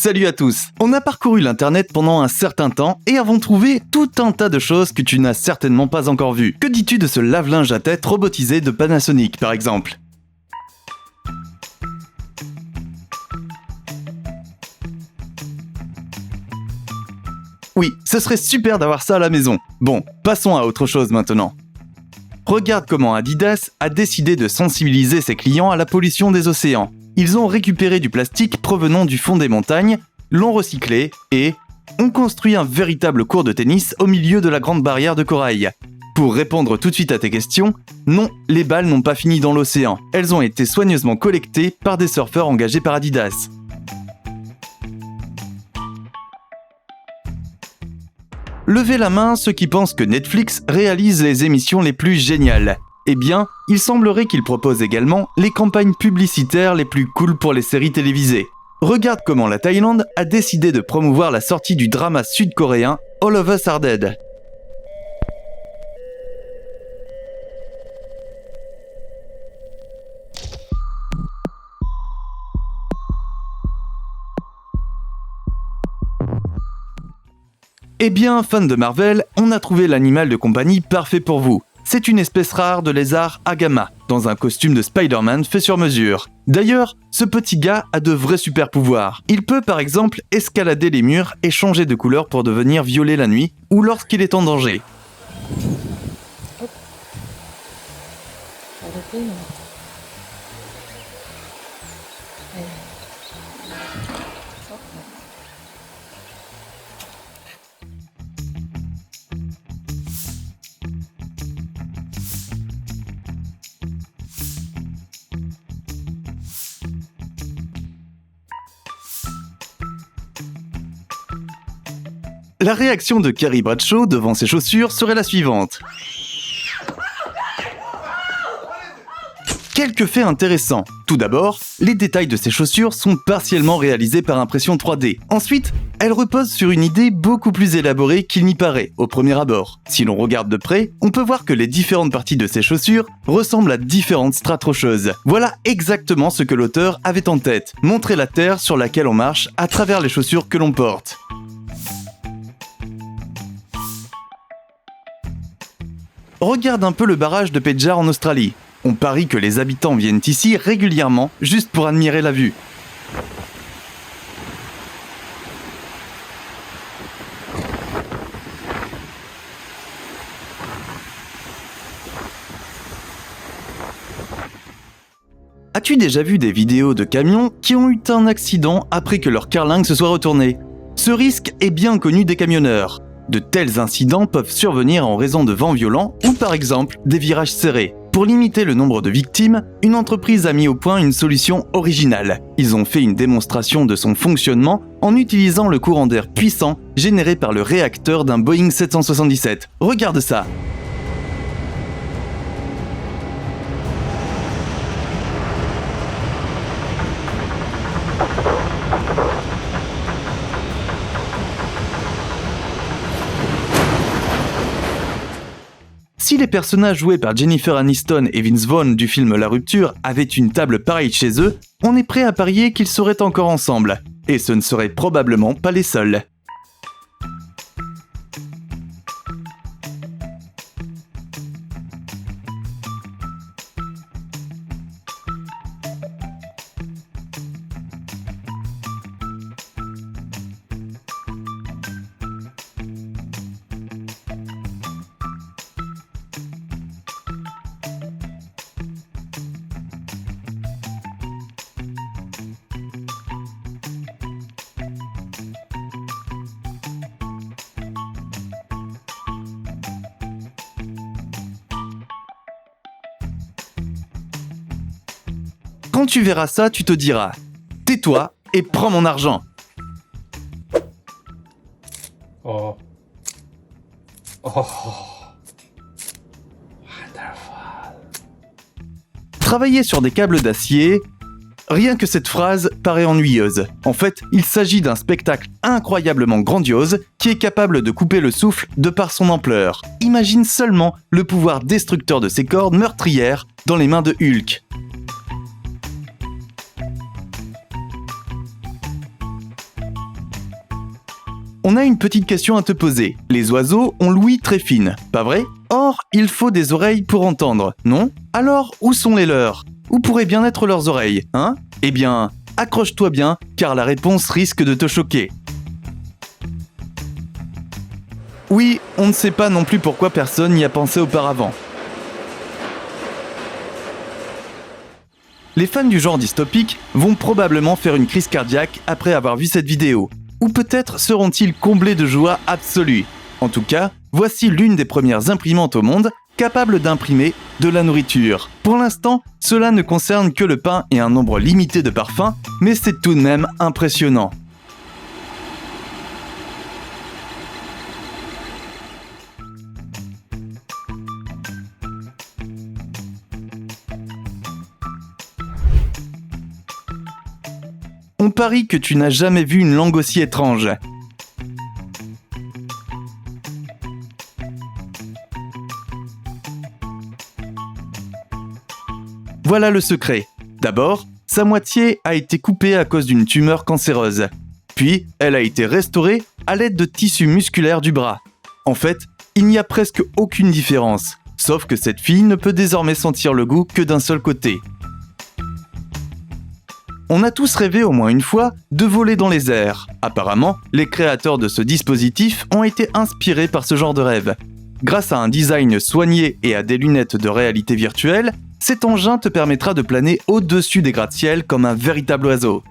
Salut à tous. On a parcouru l'internet pendant un certain temps et avons trouvé tout un tas de choses que tu n'as certainement pas encore vues. Que dis-tu de ce lave-linge à tête robotisé de Panasonic par exemple ? Oui, ce serait super d'avoir ça à la maison. Bon, passons à autre chose maintenant. Regarde comment Adidas a décidé de sensibiliser ses clients à la pollution des océans. Ils ont récupéré du plastique provenant du fond des montagnes, l'ont recyclé et ont construit un véritable court de tennis au milieu de la grande barrière de corail. Pour répondre tout de suite à tes questions, non, les balles n'ont pas fini dans l'océan. Elles ont été soigneusement collectées par des surfeurs engagés par Adidas. Levez la main ceux qui pensent que Netflix réalise les émissions les plus géniales. Eh bien, il semblerait qu'il propose également les campagnes publicitaires les plus cool pour les séries télévisées. Regarde comment la Thaïlande a décidé de promouvoir la sortie du drama sud-coréen All of Us Are Dead. Eh bien, fans de Marvel, on a trouvé l'animal de compagnie parfait pour vous. C'est une espèce rare de lézard Agama, dans un costume de Spider-Man fait sur mesure. D'ailleurs, ce petit gars a de vrais super pouvoirs. Il peut par exemple escalader les murs et changer de couleur pour devenir violet la nuit, ou lorsqu'il est en danger. La réaction de Carrie Bradshaw devant ses chaussures serait la suivante. Quelques faits intéressants. Tout d'abord, les détails de ces chaussures sont partiellement réalisés par impression 3D. Ensuite, elles reposent sur une idée beaucoup plus élaborée qu'il n'y paraît au premier abord. Si l'on regarde de près, on peut voir que les différentes parties de ces chaussures ressemblent à différentes strates rocheuses. Voilà exactement ce que l'auteur avait en tête. Montrer la terre sur laquelle on marche à travers les chaussures que l'on porte. Regarde un peu le barrage de Péjar en Australie. On parie que les habitants viennent ici régulièrement juste pour admirer la vue. As-tu déjà vu des vidéos de camions qui ont eu un accident après que leur carlingue se soit retourné ? Ce risque est bien connu des camionneurs. De tels incidents peuvent survenir en raison de vents violents ou par exemple des virages serrés. Pour limiter le nombre de victimes, une entreprise a mis au point une solution originale. Ils ont fait une démonstration de son fonctionnement en utilisant le courant d'air puissant généré par le réacteur d'un Boeing 777. Regarde ça! Si les personnages joués par Jennifer Aniston et Vince Vaughn du film La Rupture avaient une table pareille chez eux, on est prêt à parier qu'ils seraient encore ensemble. Et ce ne seraient probablement pas les seuls. Quand tu verras ça, tu te diras « Tais-toi et prends mon argent !» Oh. Oh. Wonderful. Travailler sur des câbles d'acier, rien que cette phrase paraît ennuyeuse. En fait, il s'agit d'un spectacle incroyablement grandiose qui est capable de couper le souffle de par son ampleur. Imagine seulement le pouvoir destructeur de ces cordes meurtrières dans les mains de Hulk. On a une petite question à te poser. Les oiseaux ont l'ouïe très fine, pas vrai? Or, il faut des oreilles pour entendre, non? Alors, où sont les leurs? Où pourraient bien être leurs oreilles, hein? Eh bien, accroche-toi bien, car la réponse risque de te choquer. Oui, on ne sait pas non plus pourquoi personne n'y a pensé auparavant. Les fans du genre dystopique vont probablement faire une crise cardiaque après avoir vu cette vidéo. Ou peut-être seront-ils comblés de joie absolue. En tout cas, voici l'une des premières imprimantes au monde capable d'imprimer de la nourriture. Pour l'instant, cela ne concerne que le pain et un nombre limité de parfums, mais c'est tout de même impressionnant. On parie que tu n'as jamais vu une langue aussi étrange. Voilà le secret. D'abord, sa moitié a été coupée à cause d'une tumeur cancéreuse. Puis, elle a été restaurée à l'aide de tissus musculaires du bras. En fait, il n'y a presque aucune différence, sauf que cette fille ne peut désormais sentir le goût que d'un seul côté. On a tous rêvé au moins une fois de voler dans les airs. Apparemment, les créateurs de ce dispositif ont été inspirés par ce genre de rêve. Grâce à un design soigné et à des lunettes de réalité virtuelle, cet engin te permettra de planer au-dessus des gratte-ciel comme un véritable oiseau.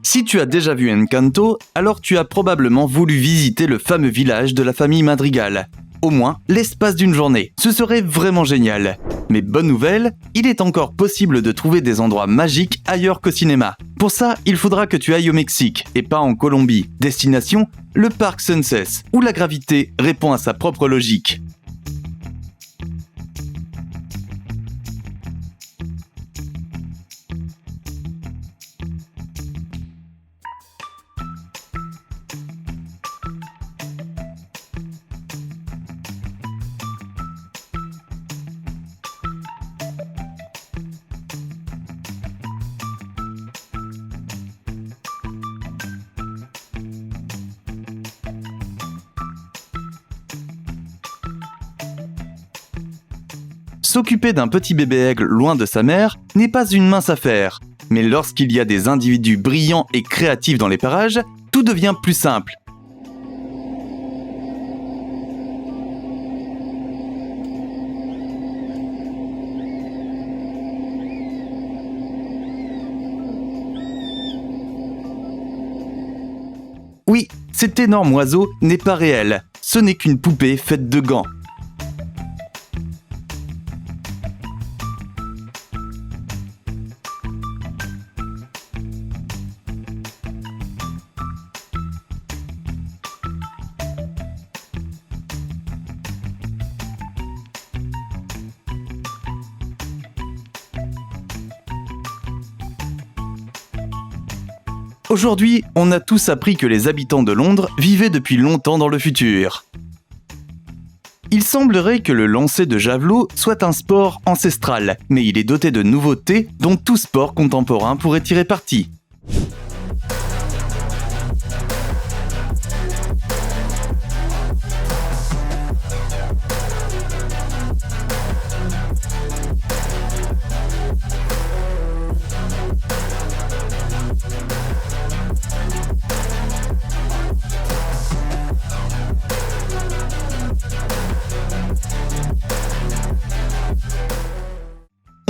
Si tu as déjà vu Encanto, alors tu as probablement voulu visiter le fameux village de la famille Madrigal. Au moins, l'espace d'une journée. Ce serait vraiment génial. Mais bonne nouvelle, il est encore possible de trouver des endroits magiques ailleurs qu'au cinéma. Pour ça, il faudra que tu ailles au Mexique, et pas en Colombie. Destination, le parc Sunset, où la gravité répond à sa propre logique. S'occuper d'un petit bébé aigle loin de sa mère n'est pas une mince affaire. Mais lorsqu'il y a des individus brillants et créatifs dans les parages, tout devient plus simple. Oui, cet énorme oiseau n'est pas réel. Ce n'est qu'une poupée faite de gants. Aujourd'hui, on a tous appris que les habitants de Londres vivaient depuis longtemps dans le futur. Il semblerait que le lancer de javelot soit un sport ancestral, mais il est doté de nouveautés dont tout sport contemporain pourrait tirer parti.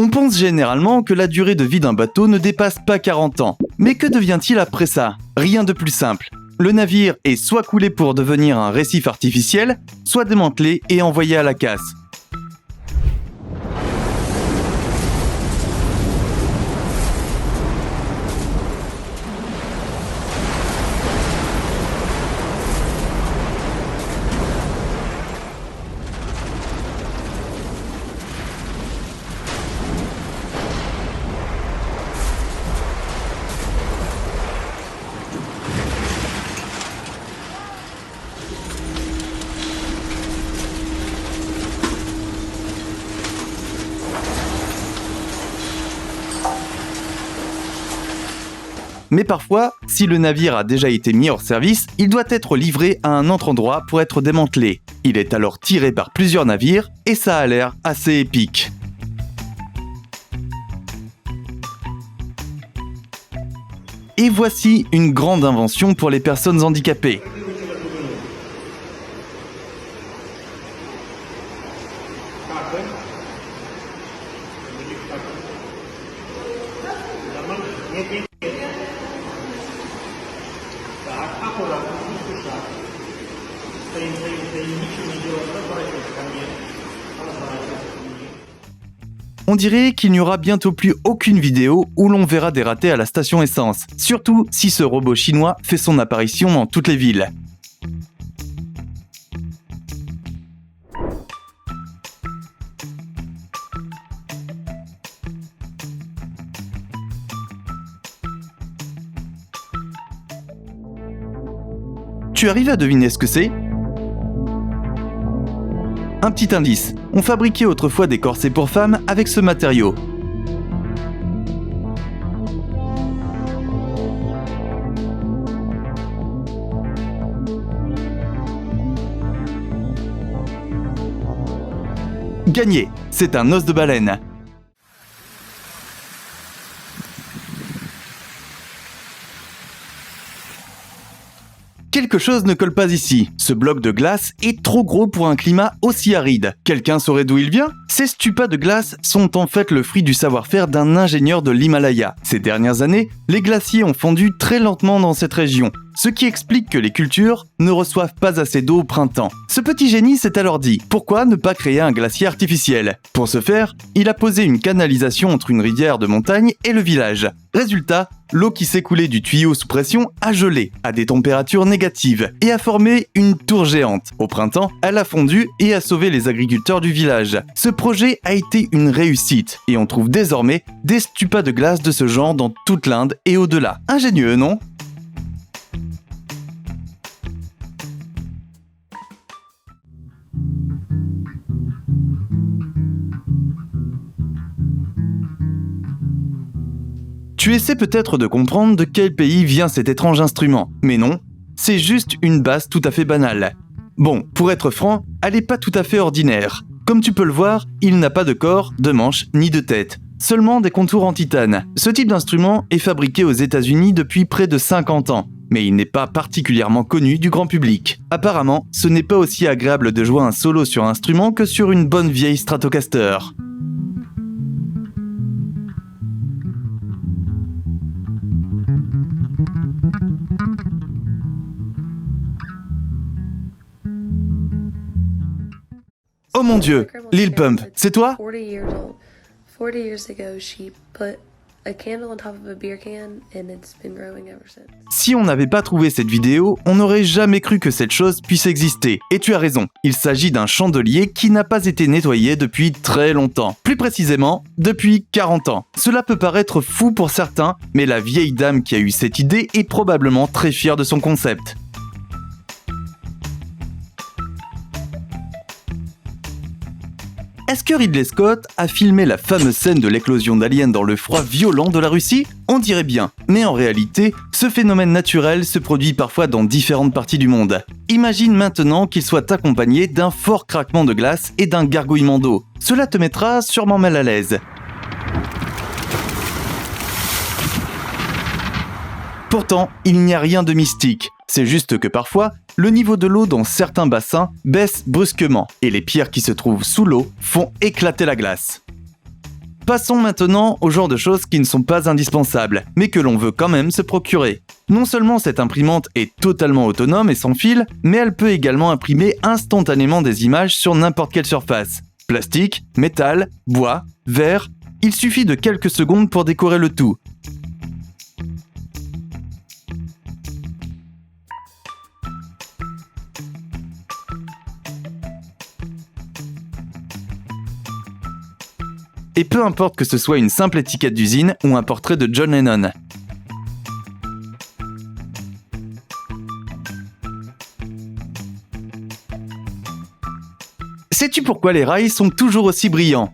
On pense généralement que la durée de vie d'un bateau ne dépasse pas 40 ans. Mais que devient-il après ça? Rien de plus simple. Le navire est soit coulé pour devenir un récif artificiel, soit démantelé et envoyé à la casse. Mais parfois, si le navire a déjà été mis hors service, il doit être livré à un autre endroit pour être démantelé. Il est alors tiré par plusieurs navires et ça a l'air assez épique. Et voici une grande invention pour les personnes handicapées. On dirait qu'il n'y aura bientôt plus aucune vidéo où l'on verra des ratés à la station essence, surtout si ce robot chinois fait son apparition dans toutes les villes. Tu arrives à deviner ce que c'est ? Un petit indice, on fabriquait autrefois des corsets pour femmes avec ce matériau. Gagné, c'est un os de baleine. Quelque chose ne colle pas ici. Ce bloc de glace est trop gros pour un climat aussi aride. Quelqu'un saurait d'où il vient ? Ces stupas de glace sont en fait le fruit du savoir-faire d'un ingénieur de l'Himalaya. Ces dernières années, les glaciers ont fondu très lentement dans cette région, ce qui explique que les cultures ne reçoivent pas assez d'eau au printemps. Ce petit génie s'est alors dit, pourquoi ne pas créer un glacier artificiel ? Pour ce faire, il a posé une canalisation entre une rivière de montagne et le village. Résultat, l'eau qui s'écoulait du tuyau sous pression a gelé, à des températures négatives, et a formé une tour géante. Au printemps, elle a fondu et a sauvé les agriculteurs du village. Ce projet a été une réussite, et on trouve désormais des stupas de glace de ce genre dans toute l'Inde et au-delà. Ingénieux, non ? Tu essaies peut-être de comprendre de quel pays vient cet étrange instrument, mais non, c'est juste une basse tout à fait banale. Bon, pour être franc, elle n'est pas tout à fait ordinaire. Comme tu peux le voir, il n'a pas de corps, de manche ni de tête, seulement des contours en titane. Ce type d'instrument est fabriqué aux États-Unis depuis près de 50 ans, mais il n'est pas particulièrement connu du grand public. Apparemment, ce n'est pas aussi agréable de jouer un solo sur un instrument que sur une bonne vieille Stratocaster. Oh mon Dieu, Lil Pump, c'est toi ? 40 years old. 40 years ago, she put a candle on top of a beer can and it's been growing ever since. Si on n'avait pas trouvé cette vidéo, on n'aurait jamais cru que cette chose puisse exister. Et tu as raison, il s'agit d'un chandelier qui n'a pas été nettoyé depuis très longtemps. Plus précisément, depuis 40 ans. Cela peut paraître fou pour certains, mais la vieille dame qui a eu cette idée est probablement très fière de son concept. Est-ce que Ridley Scott a filmé la fameuse scène de l'éclosion d'aliens dans le froid violent de la Russie ? On dirait bien, mais en réalité, ce phénomène naturel se produit parfois dans différentes parties du monde. Imagine maintenant qu'il soit accompagné d'un fort craquement de glace et d'un gargouillement d'eau. Cela te mettra sûrement mal à l'aise. Pourtant, il n'y a rien de mystique. C'est juste que parfois, le niveau de l'eau dans certains bassins baisse brusquement et les pierres qui se trouvent sous l'eau font éclater la glace. Passons maintenant au genre de choses qui ne sont pas indispensables, mais que l'on veut quand même se procurer. Non seulement cette imprimante est totalement autonome et sans fil, mais elle peut également imprimer instantanément des images sur n'importe quelle surface. Plastique, métal, bois, verre, il suffit de quelques secondes pour décorer le tout. Et peu importe que ce soit une simple étiquette d'usine ou un portrait de John Lennon. Sais-tu pourquoi les rails sont toujours aussi brillants ?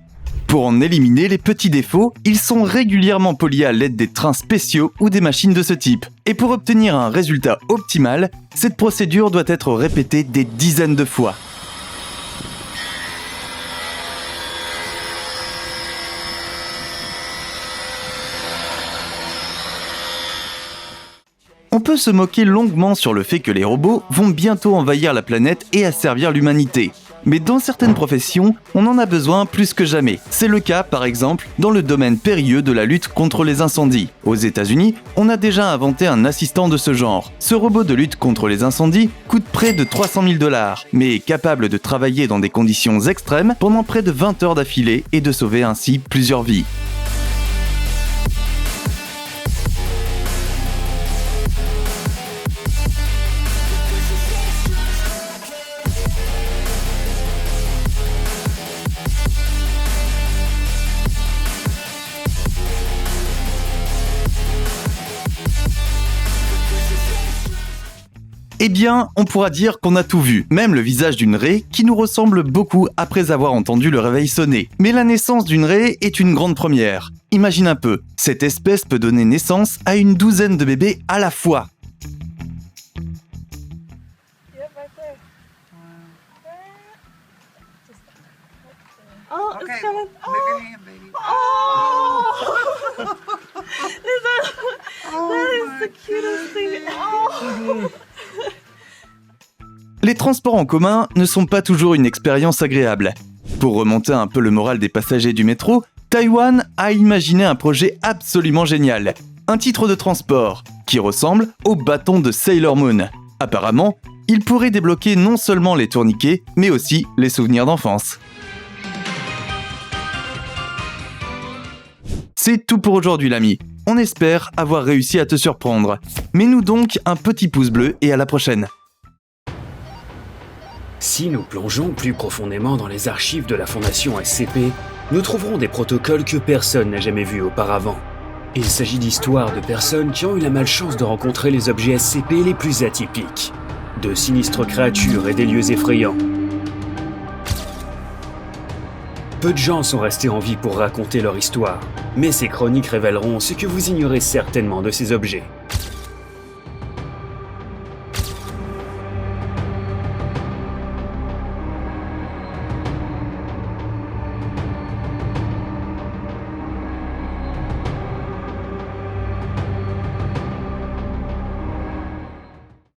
Pour en éliminer les petits défauts, ils sont régulièrement polis à l'aide des trains spéciaux ou des machines de ce type. Et pour obtenir un résultat optimal, cette procédure doit être répétée des dizaines de fois. On peut se moquer longuement sur le fait que les robots vont bientôt envahir la planète et asservir l'humanité. Mais dans certaines professions, on en a besoin plus que jamais. C'est le cas, par exemple, dans le domaine périlleux de la lutte contre les incendies. Aux États-Unis, on a déjà inventé un assistant de ce genre. Ce robot de lutte contre les incendies coûte près de 300 000 $, mais est capable de travailler dans des conditions extrêmes pendant près de 20 heures d'affilée et de sauver ainsi plusieurs vies. Eh bien, on pourra dire qu'on a tout vu, même le visage d'une raie qui nous ressemble beaucoup après avoir entendu le réveil sonner. Mais la naissance d'une raie est une grande première. Imagine un peu, cette espèce peut donner naissance à une douzaine de bébés à la fois. Oh, Okay, it's coming. move your hand, baby. That is the cutest thing. Oh. Les transports en commun ne sont pas toujours une expérience agréable. Pour remonter un peu le moral des passagers du métro, Taïwan a imaginé un projet absolument génial. Un titre de transport qui ressemble au bâton de Sailor Moon. Apparemment, il pourrait débloquer non seulement les tourniquets, mais aussi les souvenirs d'enfance. C'est tout pour aujourd'hui l'ami. On espère avoir réussi à te surprendre. Mets-nous donc un petit pouce bleu et à la prochaine. Si nous plongeons plus profondément dans les archives de la Fondation SCP, nous trouverons des protocoles que personne n'a jamais vus auparavant. Il s'agit d'histoires de personnes qui ont eu la malchance de rencontrer les objets SCP les plus atypiques, de sinistres créatures et des lieux effrayants. Peu de gens sont restés en vie pour raconter leur histoire, mais ces chroniques révéleront ce que vous ignorez certainement de ces objets.